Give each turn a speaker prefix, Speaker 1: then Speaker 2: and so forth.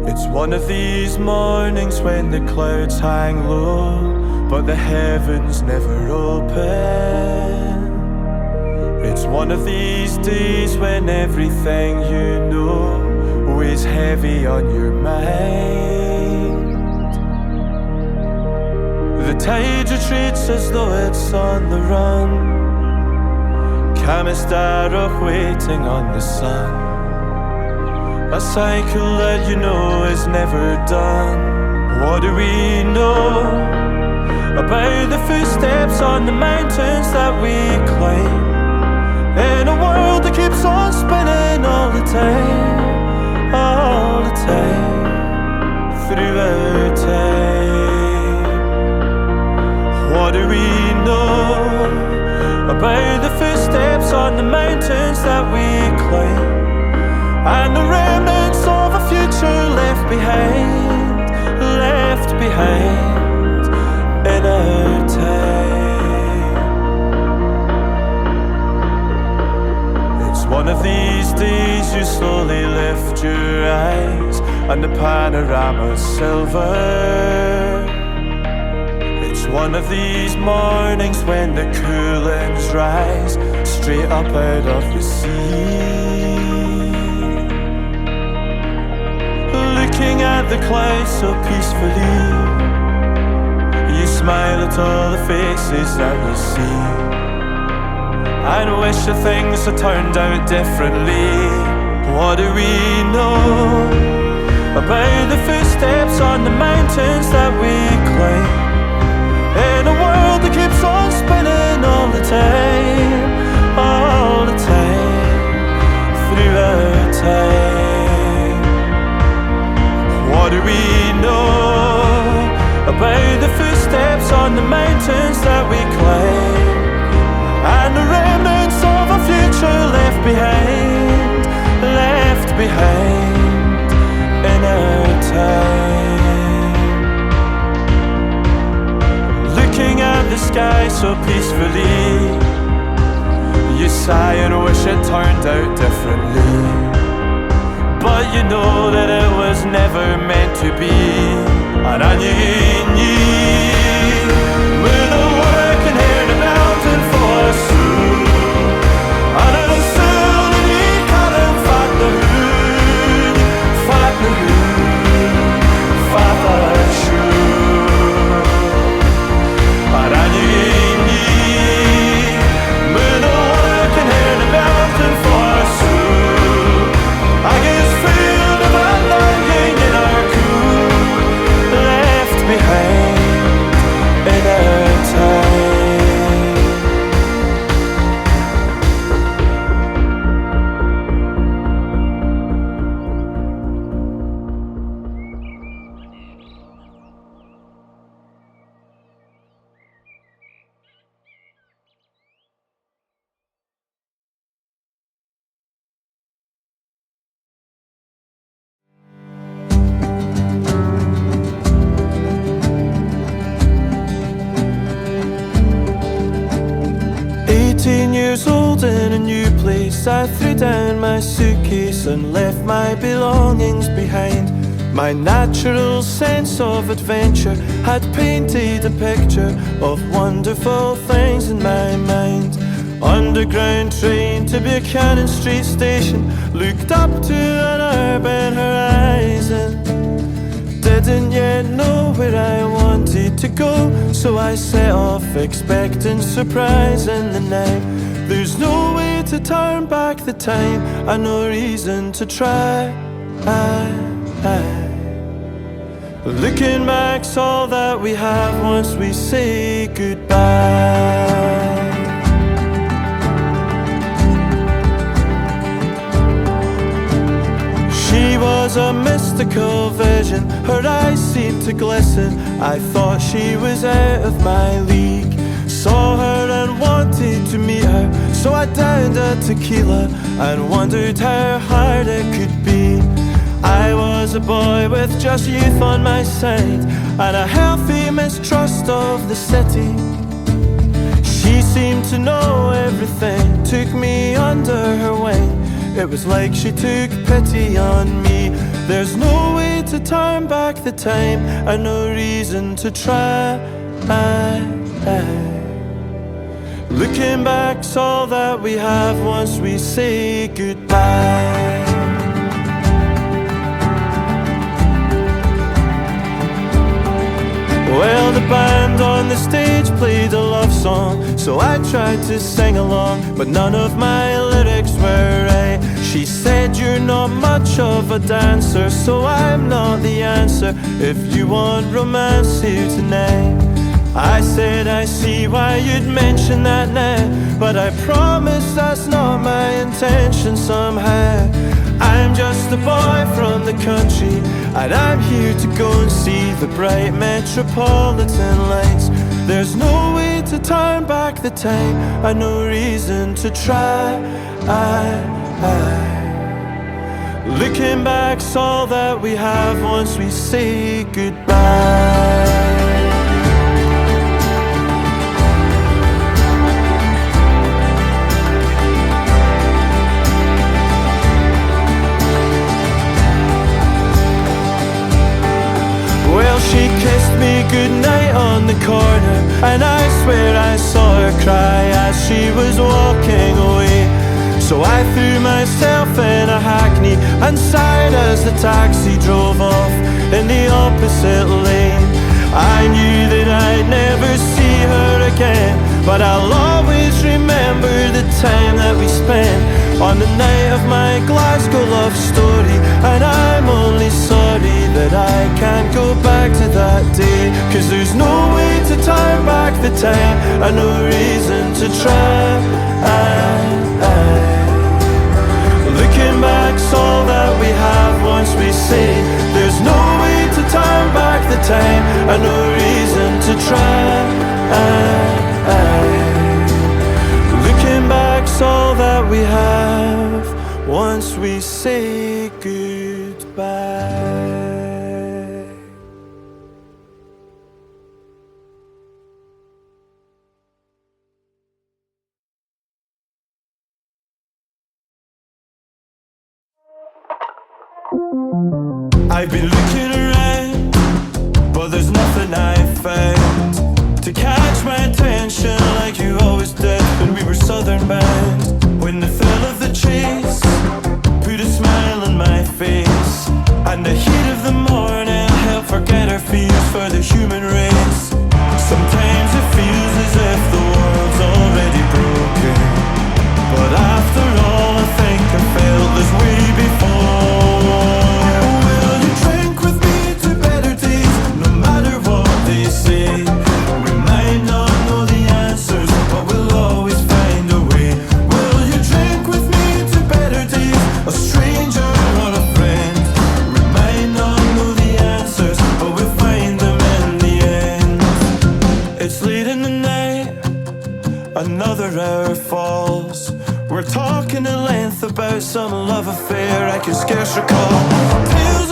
Speaker 1: It's one of these mornings when the clouds hang low, but the heavens never open. It's one of these days when everything you know weighs heavy on your mind. The tide retreats as though it's on the run, chemist arrow waiting on the sun. A cycle that you know is never done. What do we know about the footsteps on the mountains that we climb, in a world that keeps on spinning all the time, all the time, through our time? What do we know about the footsteps on the mountains that we climb, and the remnants of a future left behind in our time? It's one of these days you slowly lift your eyes and the panorama's silver. It's one of these mornings when the cool winds rise straight up out of the sea. Looking at the clouds so peacefully, you smile at all the faces that you see, and wish that things had turned out differently. What do we know about the footsteps on the mountains that we climb, in a world that keeps on spinning all the time, through our time? What do we know about the footsteps on the mountains that we climb, and the remnants of a future left behind in our time? Looking at the sky so peacefully, you sigh and wish it turned out differently. But you know that it was never meant to be. And I knew with the working here in the mountain for a soul, and a soul and you can't fight the moon, fight the shoe. And I knew with the working here in the mountain for a soul, I guess feel the bad lying in our cool, left behind in our time. Years old in a new place, I threw down my suitcase and left my belongings behind. My natural sense of adventure had painted a picture of wonderful things in my mind. Underground train to Buchanan Street Station, looked up to an urban horizon. Didn't yet know where I wanted to go, so I set off expecting surprise in the night. There's no way to turn back the time, and no reason to try. Looking back's all that we have once we say goodbye. She was a mystical vision, her eyes seemed to glisten. I thought she was out of my league. Saw her and wanted to meet her, so I downed a tequila and wondered how hard it could be. I was a boy with just youth on my side and a healthy mistrust of the city. She seemed to know everything, took me under her wing. It was like she took pity on me. There's no way to turn back the time, and no reason to try. Looking back's all that we have once we say goodbye. Well, the band on the stage played a love song, so I tried to sing along, but none of my lyrics were right. She said, you're not much of a dancer, so I'm not the answer if you want romance here tonight. I said, I see why you'd mention that now, but I promise that's not my intention somehow. I'm just a boy from the country, and I'm here to go and see the bright metropolitan lights. There's no way to turn back the time, and no reason to try. Looking back's all that we have once we say goodbye. Well, she kissed me goodnight on the corner, and I swear I saw her cry as she was walking away. So I threw myself in a hackney and sighed as the taxi drove off in the opposite lane. I knew that I'd never see her again, but I'll always remember the time that we spent on the night of my Glasgow love story. And I'm only sorry that I can't go back to that day, 'cause there's no way to turn back the time, and no reason to try. Looking back's all that we have once we say there's no way to turn back the time, and no reason to try. Looking back's all that we have once we say goodbye. I've been looking around, but there's nothing I found to catch my attention like you always did when we were southern bound. When the thrill of the chase put a smile on my face, and the heat of the morning helped forget our fears for the human race. Sometimes it feels as if the world's already broken, but after all I think I felt this way before. Another hour falls. We're talking at length about some love affair I can scarce recall. Tales